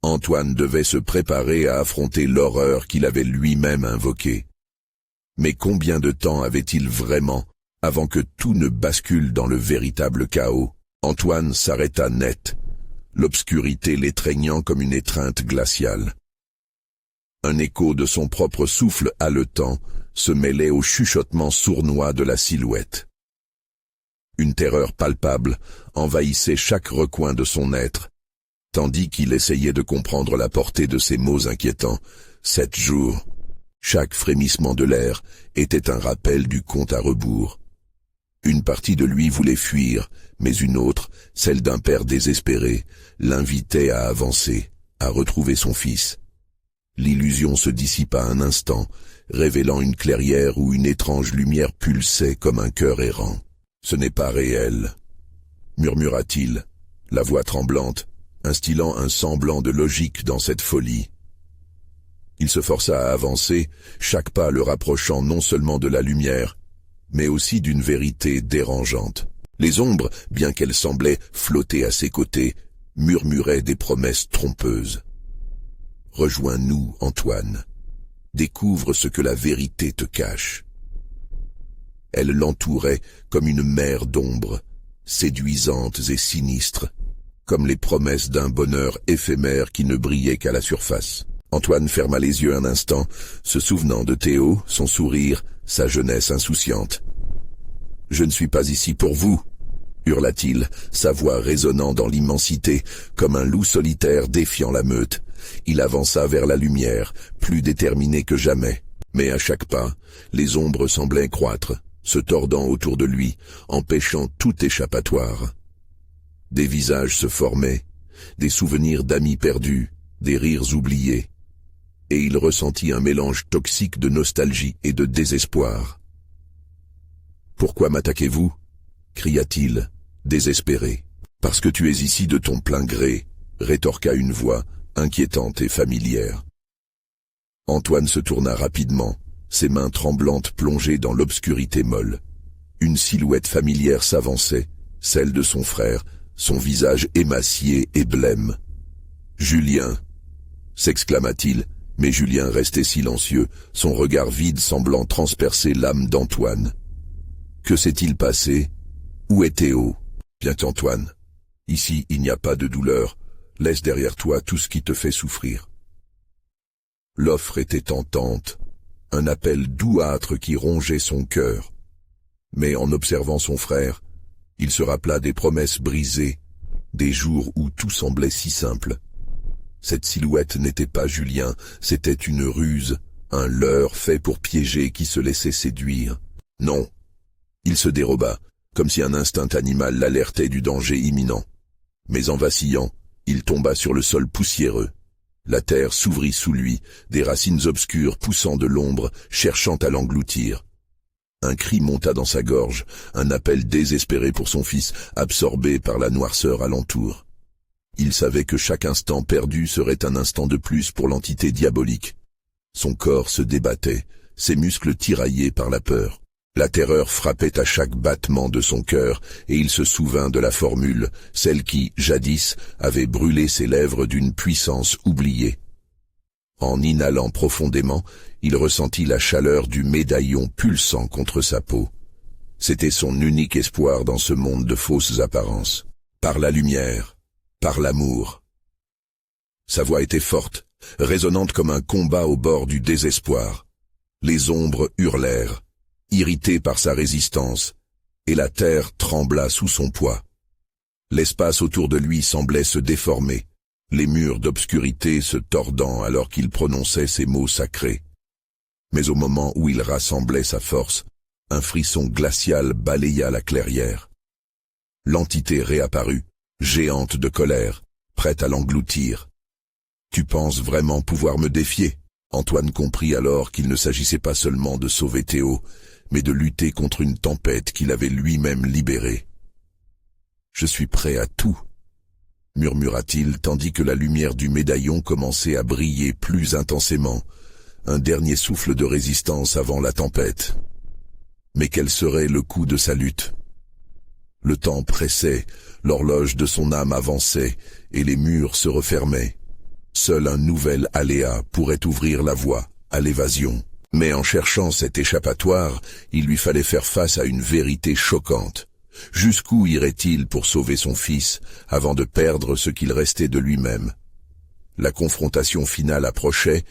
Antoine devait se préparer à affronter l'horreur qu'il avait lui-même invoquée. Mais combien de temps avait-il vraiment avant que tout ne bascule dans le véritable chaos? Antoine s'arrêta net, l'obscurité l'étreignant comme une étreinte glaciale. Un écho de son propre souffle haletant se mêlait au chuchotement sournois de la silhouette. Une terreur palpable envahissait chaque recoin de son être, tandis qu'il essayait de comprendre la portée de ces mots inquiétants. 7 jours. Chaque frémissement de l'air était un rappel du compte à rebours. Une partie de lui voulait fuir, mais une autre, celle d'un père désespéré, l'invitait à avancer, à retrouver son fils. L'illusion se dissipa un instant, révélant une clairière où une étrange lumière pulsait comme un cœur errant. « Ce n'est pas réel », murmura-t-il, la voix tremblante, instillant un semblant de logique dans cette folie. Il se força à avancer, chaque pas le rapprochant non seulement de la lumière, mais aussi d'une vérité dérangeante. Les ombres, bien qu'elles semblaient flotter à ses côtés, murmuraient des promesses trompeuses. « Rejoins-nous, Antoine. Découvre ce que la vérité te cache. » Elle l'entourait comme une mer d'ombres, séduisantes et sinistres, comme les promesses d'un bonheur éphémère qui ne brillait qu'à la surface. Antoine ferma les yeux un instant, se souvenant de Théo, son sourire, sa jeunesse insouciante. « Je ne suis pas ici pour vous !» hurla-t-il, sa voix résonnant dans l'immensité, comme un loup solitaire défiant la meute. Il avança vers la lumière, plus déterminé que jamais. Mais à chaque pas, les ombres semblaient croître, se tordant autour de lui, empêchant tout échappatoire. Des visages se formaient, des souvenirs d'amis perdus, des rires oubliés, et il ressentit un mélange toxique de nostalgie et de désespoir. « Pourquoi m'attaquez-vous » cria-t-il, désespéré. « Parce que tu es ici de ton plein gré » rétorqua une voix, inquiétante et familière. Antoine se tourna rapidement, ses mains tremblantes plongées dans l'obscurité molle. Une silhouette familière s'avançait, celle de son frère, son visage émacié et blême. « Julien !» s'exclama-t-il, mais Julien restait silencieux, son regard vide semblant transpercer l'âme d'Antoine. Que s'est-il passé? Où est Théo? Viens, Antoine. Ici, il n'y a pas de douleur. Laisse derrière toi tout ce qui te fait souffrir. L'offre était tentante, un appel douâtre qui rongeait son cœur. Mais en observant son frère, il se rappela des promesses brisées, des jours où tout semblait si simple. Cette silhouette n'était pas Julien, c'était une ruse, un leurre fait pour piéger qui se laissait séduire. Non. Il se déroba, comme si un instinct animal l'alertait du danger imminent. Mais en vacillant, il tomba sur le sol poussiéreux. La terre s'ouvrit sous lui, des racines obscures poussant de l'ombre, cherchant à l'engloutir. Un cri monta dans sa gorge, un appel désespéré pour son fils, absorbé par la noirceur alentour. Il savait que chaque instant perdu serait un instant de plus pour l'entité diabolique. Son corps se débattait, ses muscles tiraillés par la peur. La terreur frappait à chaque battement de son cœur, et il se souvint de la formule, celle qui, jadis, avait brûlé ses lèvres d'une puissance oubliée. En inhalant profondément, il ressentit la chaleur du médaillon pulsant contre sa peau. C'était son unique espoir dans ce monde de fausses apparences. Par la lumière, par l'amour. Sa voix était forte, résonnante comme un combat au bord du désespoir. Les ombres hurlèrent, irritées par sa résistance, et la terre trembla sous son poids. L'espace autour de lui semblait se déformer, les murs d'obscurité se tordant alors qu'il prononçait ces mots sacrés. Mais au moment où il rassemblait sa force, un frisson glacial balaya la clairière. L'entité réapparut, géante de colère, prête à l'engloutir. « Tu penses vraiment pouvoir me défier ?» Antoine comprit alors qu'il ne s'agissait pas seulement de sauver Théo, mais de lutter contre une tempête qu'il avait lui-même libérée. « Je suis prêt à tout », murmura-t-il tandis que la lumière du médaillon commençait à briller plus intensément, un dernier souffle de résistance avant la tempête. Mais quel serait le coût de sa lutte? Le temps pressait, l'horloge de son âme avançait, et les murs se refermaient. Seul un nouvel aléa pourrait ouvrir la voie à l'évasion. Mais en cherchant cet échappatoire, il lui fallait faire face à une vérité choquante. Jusqu'où irait-il pour sauver son fils, avant de perdre ce qu'il restait de lui-même? La confrontation finale approchait,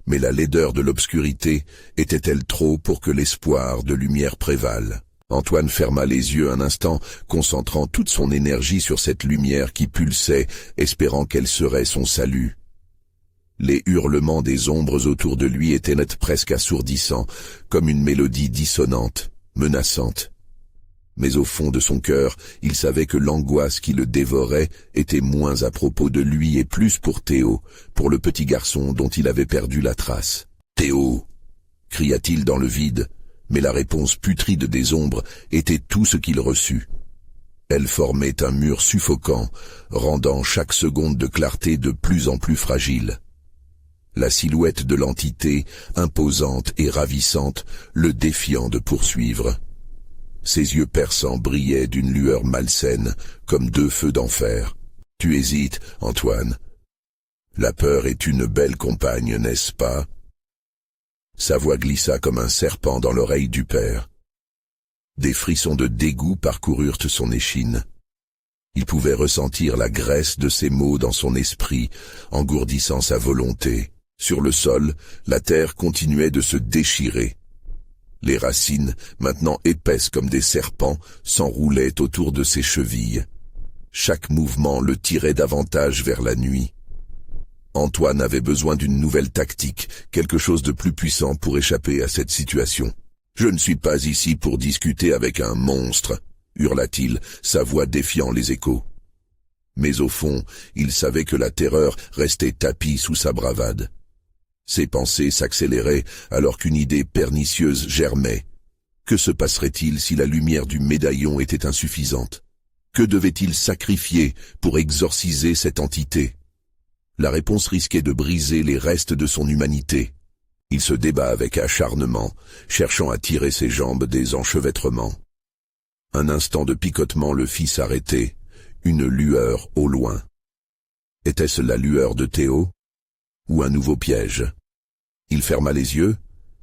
mais la laideur de l'obscurité était-elle trop pour que l'espoir de lumière prévale? Antoine ferma les yeux un instant, concentrant toute son énergie sur cette lumière qui pulsait, espérant qu'elle serait son salut. Les hurlements des ombres autour de lui étaient presque assourdissants, comme une mélodie dissonante, menaçante. Mais au fond de son cœur, il savait que l'angoisse qui le dévorait était moins à propos de lui et plus pour Théo, pour le petit garçon dont il avait perdu la trace. « Théo !» cria-t-il dans le vide, mais la réponse putride des ombres était tout ce qu'il reçut. Elle formait un mur suffocant, rendant chaque seconde de clarté de plus en plus fragile. La silhouette de l'entité, imposante et ravissante, le défiant de poursuivre. Ses yeux perçants brillaient d'une lueur malsaine, comme deux feux d'enfer. « Tu hésites, Antoine. La peur est une belle compagne, n'est-ce pas ?» Sa voix glissa comme un serpent dans l'oreille du père. Des frissons de dégoût parcoururent son échine. Il pouvait ressentir la graisse de ces mots dans son esprit, engourdissant sa volonté. Sur le sol, la terre continuait de se déchirer. Les racines, maintenant épaisses comme des serpents, s'enroulaient autour de ses chevilles. Chaque mouvement le tirait davantage vers la nuit. Antoine avait besoin d'une nouvelle tactique, quelque chose de plus puissant pour échapper à cette situation. « Je ne suis pas ici pour discuter avec un monstre », hurla-t-il, sa voix défiant les échos. Mais au fond, il savait que la terreur restait tapie sous sa bravade. Ses pensées s'accéléraient alors qu'une idée pernicieuse germait. Que se passerait-il si la lumière du médaillon était insuffisante? Que devait-il sacrifier pour exorciser cette entité? La réponse risquait de briser les restes de son humanité. Il se débat avec acharnement, cherchant à tirer ses jambes des enchevêtrements. Un instant de picotement le fit s'arrêter, une lueur au loin. Était-ce la lueur de Théo? Ou un nouveau piège? Il ferma les yeux,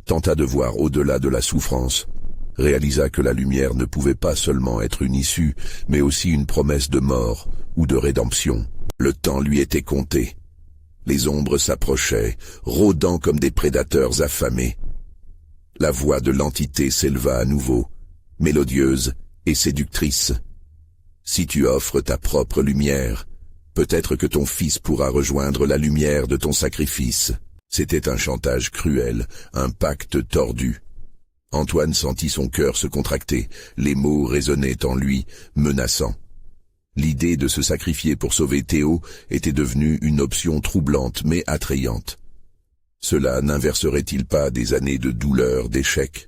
tenta de voir au-delà de la souffrance, réalisa que la lumière ne pouvait pas seulement être une issue, mais aussi une promesse de mort ou de rédemption. Le temps lui était compté. Les ombres s'approchaient, rôdant comme des prédateurs affamés. La voix de l'entité s'éleva à nouveau, mélodieuse et séductrice. « Si tu offres ta propre lumière, peut-être que ton fils pourra rejoindre la lumière de ton sacrifice. » C'était un chantage cruel, un pacte tordu. Antoine sentit son cœur se contracter, les mots résonnaient en lui, menaçants. L'idée de se sacrifier pour sauver Théo était devenue une option troublante mais attrayante. Cela n'inverserait-il pas des années de douleur, d'échec?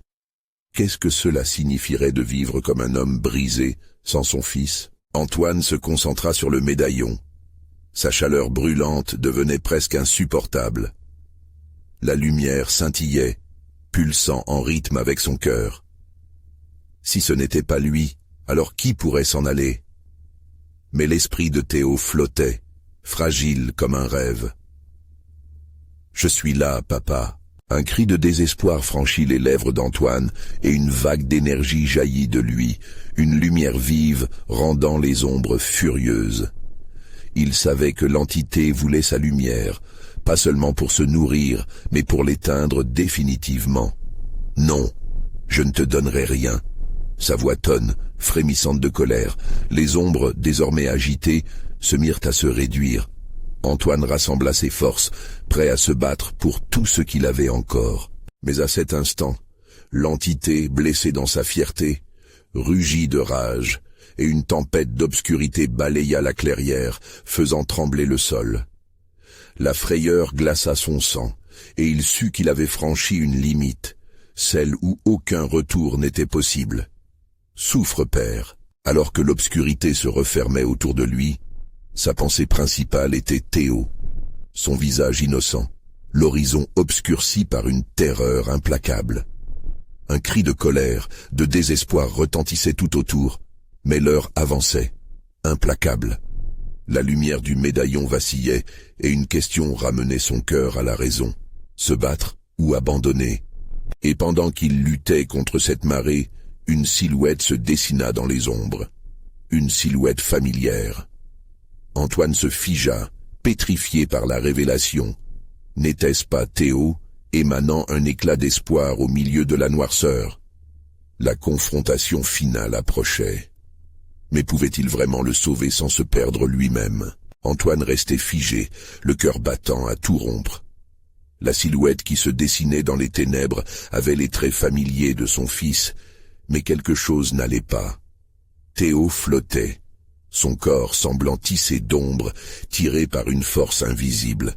Qu'est-ce que cela signifierait de vivre comme un homme brisé, sans son fils? Antoine se concentra sur le médaillon. Sa chaleur brûlante devenait presque insupportable. La lumière scintillait, pulsant en rythme avec son cœur. Si ce n'était pas lui, alors qui pourrait s'en aller? Mais l'esprit de Théo flottait, fragile comme un rêve. « Je suis là, papa. » Un cri de désespoir franchit les lèvres d'Antoine et une vague d'énergie jaillit de lui, une lumière vive rendant les ombres furieuses. Il savait que l'entité voulait sa lumière, pas seulement pour se nourrir, mais pour l'éteindre définitivement. « Non, je ne te donnerai rien !» Sa voix tonne, frémissante de colère. Les ombres, désormais agitées, se mirent à se réduire. Antoine rassembla ses forces, prêt à se battre pour tout ce qu'il avait encore. Mais à cet instant, l'entité, blessée dans sa fierté, rugit de rage, et une tempête d'obscurité balaya la clairière, faisant trembler le sol. La frayeur glaça son sang, et il sut qu'il avait franchi une limite, celle où aucun retour n'était possible. Souffre, père. Alors que l'obscurité se refermait autour de lui, sa pensée principale était Théo, son visage innocent, l'horizon obscurci par une terreur implacable. Un cri de colère, de désespoir retentissait tout autour, mais l'heure avançait, implacable. La lumière du médaillon vacillait et une question ramenait son cœur à la raison. Se battre ou abandonner? Et pendant qu'il luttait contre cette marée, une silhouette se dessina dans les ombres. Une silhouette familière. Antoine se figea, pétrifié par la révélation. N'était-ce pas Théo, émanant un éclat d'espoir au milieu de la noirceur? La confrontation finale approchait. Mais pouvait-il vraiment le sauver sans se perdre lui-même? Antoine restait figé, le cœur battant à tout rompre. La silhouette qui se dessinait dans les ténèbres avait les traits familiers de son fils, mais quelque chose n'allait pas. Théo flottait, son corps semblant tissé d'ombre, tiré par une force invisible.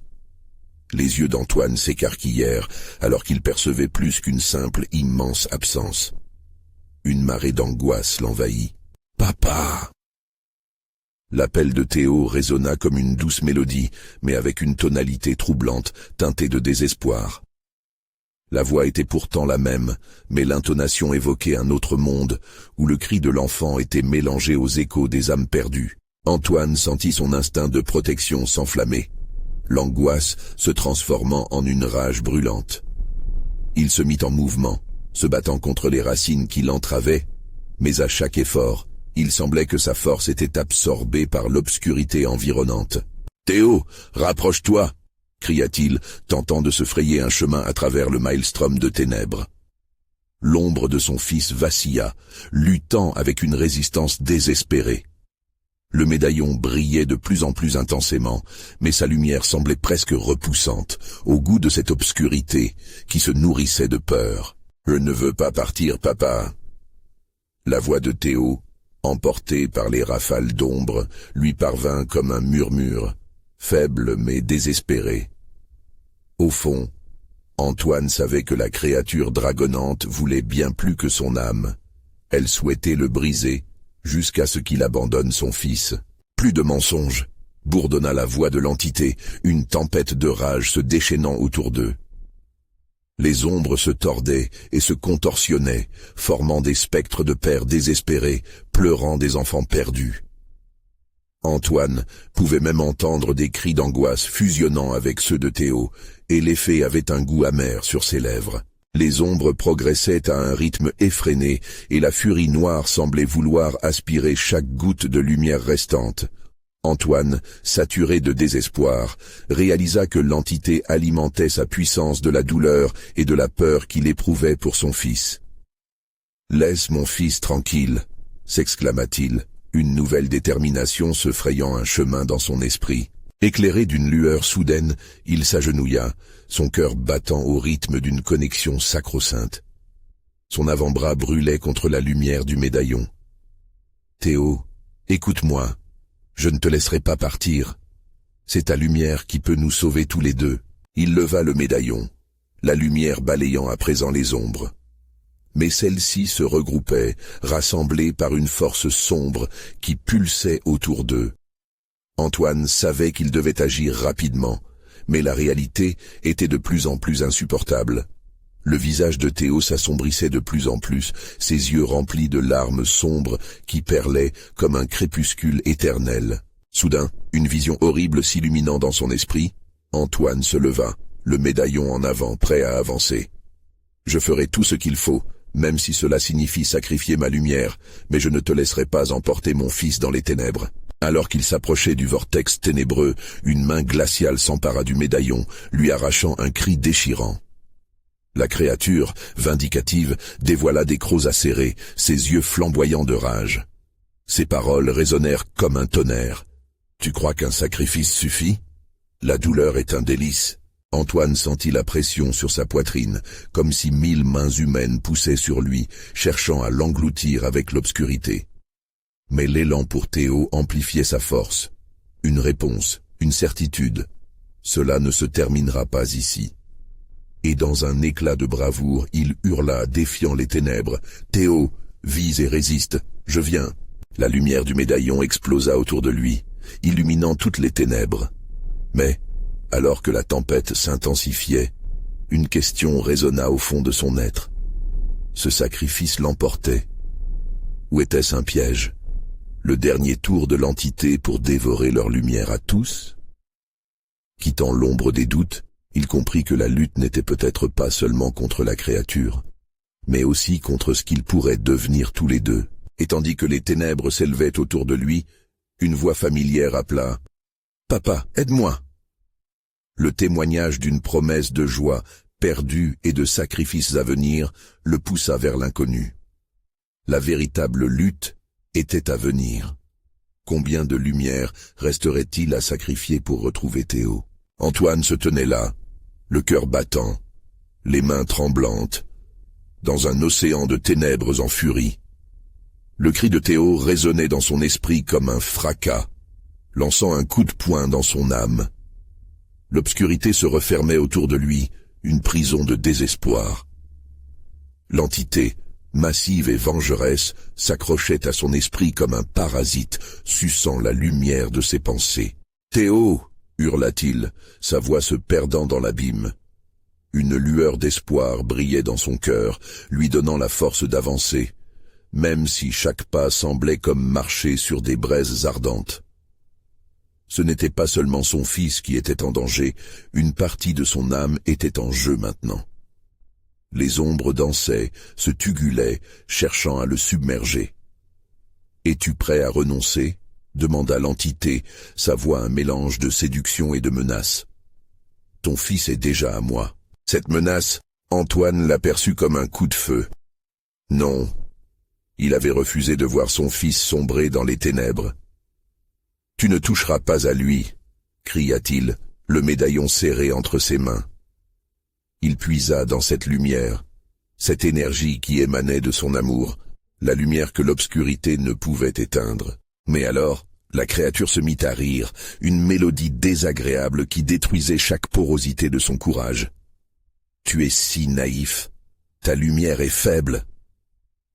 Les yeux d'Antoine s'écarquillèrent, alors qu'il percevait plus qu'une simple immense absence. Une marée d'angoisse l'envahit. « Papa !» L'appel de Théo résonna comme une douce mélodie, mais avec une tonalité troublante, teintée de désespoir. La voix était pourtant la même, mais l'intonation évoquait un autre monde, où le cri de l'enfant était mélangé aux échos des âmes perdues. Antoine sentit son instinct de protection s'enflammer, l'angoisse se transformant en une rage brûlante. Il se mit en mouvement, se battant contre les racines qui l'entravaient, mais à chaque effort, il semblait que sa force était absorbée par l'obscurité environnante. « Théo, rapproche-toi !» cria-t-il, tentant de se frayer un chemin à travers le maelstrom de ténèbres. L'ombre de son fils vacilla, luttant avec une résistance désespérée. Le médaillon brillait de plus en plus intensément, mais sa lumière semblait presque repoussante, au goût de cette obscurité qui se nourrissait de peur. « Je ne veux pas partir, papa !» La voix de Théo, emportée par les rafales d'ombre, lui parvint comme un murmure, faible mais désespéré. Au fond, Antoine savait que la créature dragonnante voulait bien plus que son âme. Elle souhaitait le briser, jusqu'à ce qu'il abandonne son fils. Plus de mensonges, bourdonna la voix de l'entité, une tempête de rage se déchaînant autour d'eux. Les ombres se tordaient et se contorsionnaient, formant des spectres de pères désespérés, pleurant des enfants perdus. Antoine pouvait même entendre des cris d'angoisse fusionnant avec ceux de Théo, et l'effet avait un goût amer sur ses lèvres. Les ombres progressaient à un rythme effréné, et la furie noire semblait vouloir aspirer chaque goutte de lumière restante. Antoine, saturé de désespoir, réalisa que l'entité alimentait sa puissance de la douleur et de la peur qu'il éprouvait pour son fils. « Laisse mon fils tranquille !» s'exclama-t-il, une nouvelle détermination se frayant un chemin dans son esprit. Éclairé d'une lueur soudaine, il s'agenouilla, son cœur battant au rythme d'une connexion sacro-sainte. Son avant-bras brûlait contre la lumière du médaillon. « Théo, écoute-moi. Je ne te laisserai pas partir. C'est ta lumière qui peut nous sauver tous les deux. » Il leva le médaillon, la lumière balayant à présent les ombres. Mais celles-ci se regroupaient, rassemblées par une force sombre qui pulsait autour d'eux. Antoine savait qu'il devait agir rapidement, mais la réalité était de plus en plus insupportable. Le visage de Théo s'assombrissait de plus en plus, ses yeux remplis de larmes sombres qui perlaient comme un crépuscule éternel. Soudain, une vision horrible s'illuminant dans son esprit, Antoine se leva, le médaillon en avant, prêt à avancer. Je ferai tout ce qu'il faut, même si cela signifie sacrifier ma lumière, mais je ne te laisserai pas emporter mon fils dans les ténèbres. Alors qu'il s'approchait du vortex ténébreux, une main glaciale s'empara du médaillon, lui arrachant un cri déchirant. La créature, vindicative, dévoila des crocs acérés, ses yeux flamboyants de rage. Ses paroles résonnèrent comme un tonnerre. « Tu crois qu'un sacrifice suffit ? La douleur est un délice. » Antoine sentit la pression sur sa poitrine, comme si 1000 mains humaines poussaient sur lui, cherchant à l'engloutir avec l'obscurité. Mais l'élan pour Théo amplifiait sa force. Une réponse, une certitude. Cela ne se terminera pas ici. Et dans un éclat de bravoure, il hurla, défiant les ténèbres. « Théo, vise et résiste, je viens !» La lumière du médaillon explosa autour de lui, illuminant toutes les ténèbres. Mais, alors que la tempête s'intensifiait, une question résonna au fond de son être. Ce sacrifice l'emportait. Ou était-ce un piège? Le dernier tour de l'entité pour dévorer leur lumière à tous? Quittant l'ombre des doutes, il comprit que la lutte n'était peut-être pas seulement contre la créature, mais aussi contre ce qu'ils pourraient devenir tous les deux. Et tandis que les ténèbres s'élevaient autour de lui, une voix familière appela « Papa, aide-moi !» Le témoignage d'une promesse de joie, perdue et de sacrifices à venir, le poussa vers l'inconnu. La véritable lutte était à venir. Combien de lumière resterait-il à sacrifier pour retrouver Théo? Antoine se tenait là, le cœur battant, les mains tremblantes, dans un océan de ténèbres en furie. Le cri de Théo résonnait dans son esprit comme un fracas, lançant un coup de poing dans son âme. L'obscurité se refermait autour de lui, une prison de désespoir. L'entité, massive et vengeresse, s'accrochait à son esprit comme un parasite, suçant la lumière de ses pensées. « Théo !» hurla-t-il, sa voix se perdant dans l'abîme. Une lueur d'espoir brillait dans son cœur, lui donnant la force d'avancer, même si chaque pas semblait comme marcher sur des braises ardentes. Ce n'était pas seulement son fils qui était en danger, une partie de son âme était en jeu maintenant. Les ombres dansaient, se tugulaient, cherchant à le submerger. « Es-tu prêt à renoncer ?» demanda l'entité, sa voix un mélange de séduction et de menace. « Ton fils est déjà à moi. » Cette menace, Antoine l'aperçut comme un coup de feu. Non. Il avait refusé de voir son fils sombrer dans les ténèbres. « Tu ne toucheras pas à lui !» cria-t-il, le médaillon serré entre ses mains. Il puisa dans cette lumière, cette énergie qui émanait de son amour, la lumière que l'obscurité ne pouvait éteindre. Mais alors, la créature se mit à rire, une mélodie désagréable qui détruisait chaque porosité de son courage. « Tu es si naïf, ta lumière est faible !»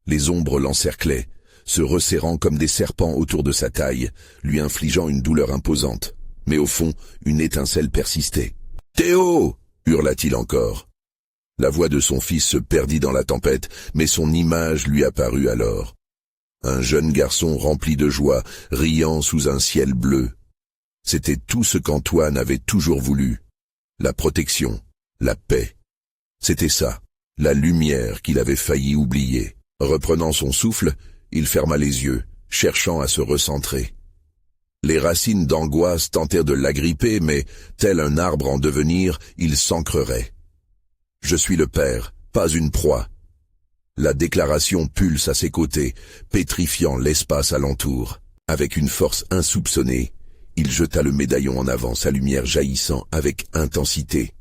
Les ombres l'encerclaient, se resserrant comme des serpents autour de sa taille, lui infligeant une douleur imposante. Mais au fond, une étincelle persistait. « Théo !» hurla-t-il encore. La voix de son fils se perdit dans la tempête, mais son image lui apparut alors. Un jeune garçon rempli de joie, riant sous un ciel bleu. C'était tout ce qu'Antoine avait toujours voulu. La protection, la paix. C'était ça, la lumière qu'il avait failli oublier. Reprenant son souffle, il ferma les yeux, cherchant à se recentrer. Les racines d'angoisse tentèrent de l'agripper, mais, tel un arbre en devenir, il s'ancrerait. « Je suis le père, pas une proie. » La déclaration pulse à ses côtés, pétrifiant l'espace alentour. Avec une force insoupçonnée, il jeta le médaillon en avant, sa lumière jaillissant avec intensité.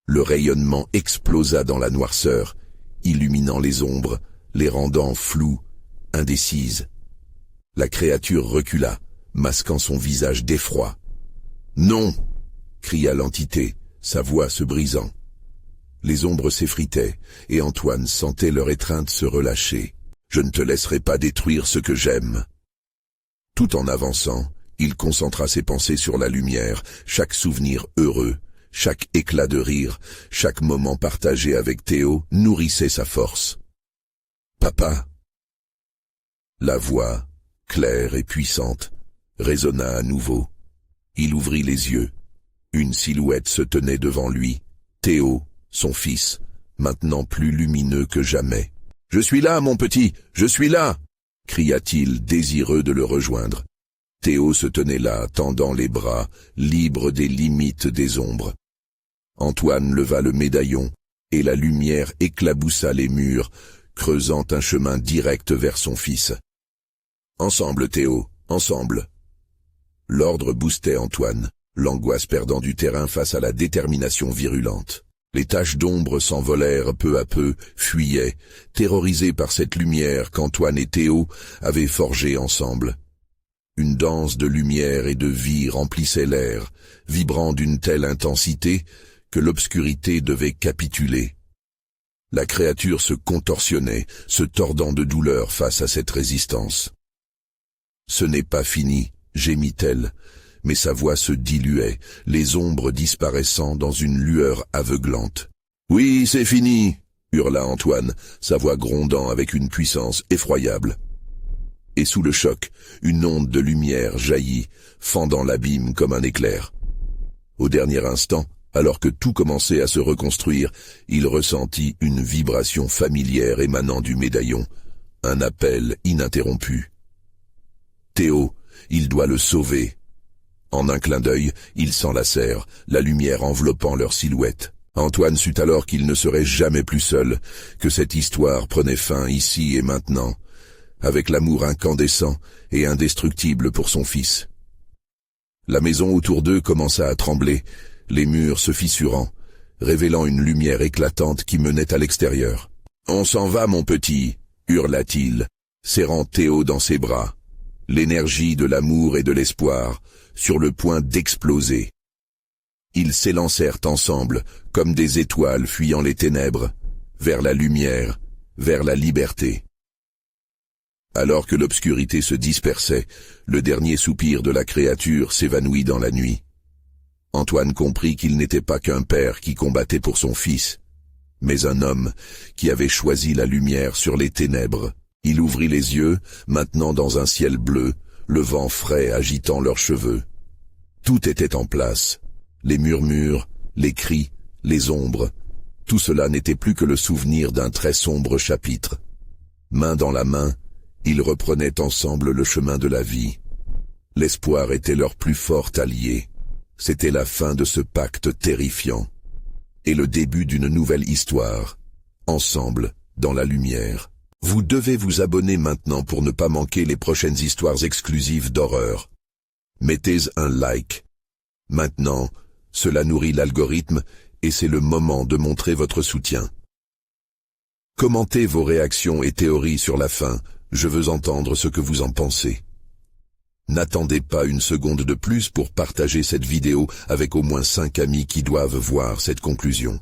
Le rayonnement explosa dans la noirceur, illuminant les ombres, les rendant floues, indécises. La créature recula, masquant son visage d'effroi. « Non !» cria l'entité, sa voix se brisant. Les ombres s'effritaient, et Antoine sentait leur étreinte se relâcher. « Je ne te laisserai pas détruire ce que j'aime. » Tout en avançant, il concentra ses pensées sur la lumière, chaque souvenir heureux, chaque éclat de rire, chaque moment partagé avec Théo nourrissait sa force. « Papa !» La voix, claire et puissante, résonna à nouveau. Il ouvrit les yeux. Une silhouette se tenait devant lui, Théo, son fils, maintenant plus lumineux que jamais. « Je suis là, mon petit, je suis là !» cria-t-il, désireux de le rejoindre. Théo se tenait là, tendant les bras, libre des limites des ombres. Antoine leva le médaillon, et la lumière éclaboussa les murs, creusant un chemin direct vers son fils. « Ensemble, Théo, ensemble !» L'ordre boostait Antoine, l'angoisse perdant du terrain face à la détermination virulente. Les taches d'ombre s'envolèrent peu à peu, fuyaient, terrorisés par cette lumière qu'Antoine et Théo avaient forgée ensemble. Une danse de lumière et de vie remplissait l'air, vibrant d'une telle intensité que l'obscurité devait capituler. La créature se contorsionnait, se tordant de douleur face à cette résistance. « Ce n'est pas fini », gémit-elle, mais sa voix se diluait, les ombres disparaissant dans une lueur aveuglante. « Oui, c'est fini !» hurla Antoine, sa voix grondant avec une puissance effroyable. Et sous le choc, une onde de lumière jaillit, fendant l'abîme comme un éclair. Au dernier instant, alors que tout commençait à se reconstruire, il ressentit une vibration familière émanant du médaillon, un appel ininterrompu. Théo, il doit le sauver. En un clin d'œil, ils s'enlacèrent, la lumière enveloppant leur silhouette. Antoine sut alors qu'il ne serait jamais plus seul, que cette histoire prenait fin ici et maintenant, avec l'amour incandescent et indestructible pour son fils. La maison autour d'eux commença à trembler, les murs se fissurant, révélant une lumière éclatante qui menait à l'extérieur. « On s'en va, mon petit !» hurla-t-il, serrant Théo dans ses bras. L'énergie de l'amour et de l'espoir, sur le point d'exploser. Ils s'élancèrent ensemble, comme des étoiles fuyant les ténèbres, vers la lumière, vers la liberté. Alors que l'obscurité se dispersait, le dernier soupir de la créature s'évanouit dans la nuit. Antoine comprit qu'il n'était pas qu'un père qui combattait pour son fils, mais un homme qui avait choisi la lumière sur les ténèbres. Il ouvrit les yeux, maintenant dans un ciel bleu, le vent frais agitant leurs cheveux. Tout était en place. Les murmures, les cris, les ombres. Tout cela n'était plus que le souvenir d'un très sombre chapitre. Main dans la main, ils reprenaient ensemble le chemin de la vie. L'espoir était leur plus fort allié. C'était la fin de ce pacte terrifiant. Et le début d'une nouvelle histoire. Ensemble, dans la lumière. Vous devez vous abonner maintenant pour ne pas manquer les prochaines histoires exclusives d'horreur. Mettez un like. Maintenant, cela nourrit l'algorithme et c'est le moment de montrer votre soutien. Commentez vos réactions et théories sur la fin, je veux entendre ce que vous en pensez. N'attendez pas une seconde de plus pour partager cette vidéo avec au moins 5 amis qui doivent voir cette conclusion.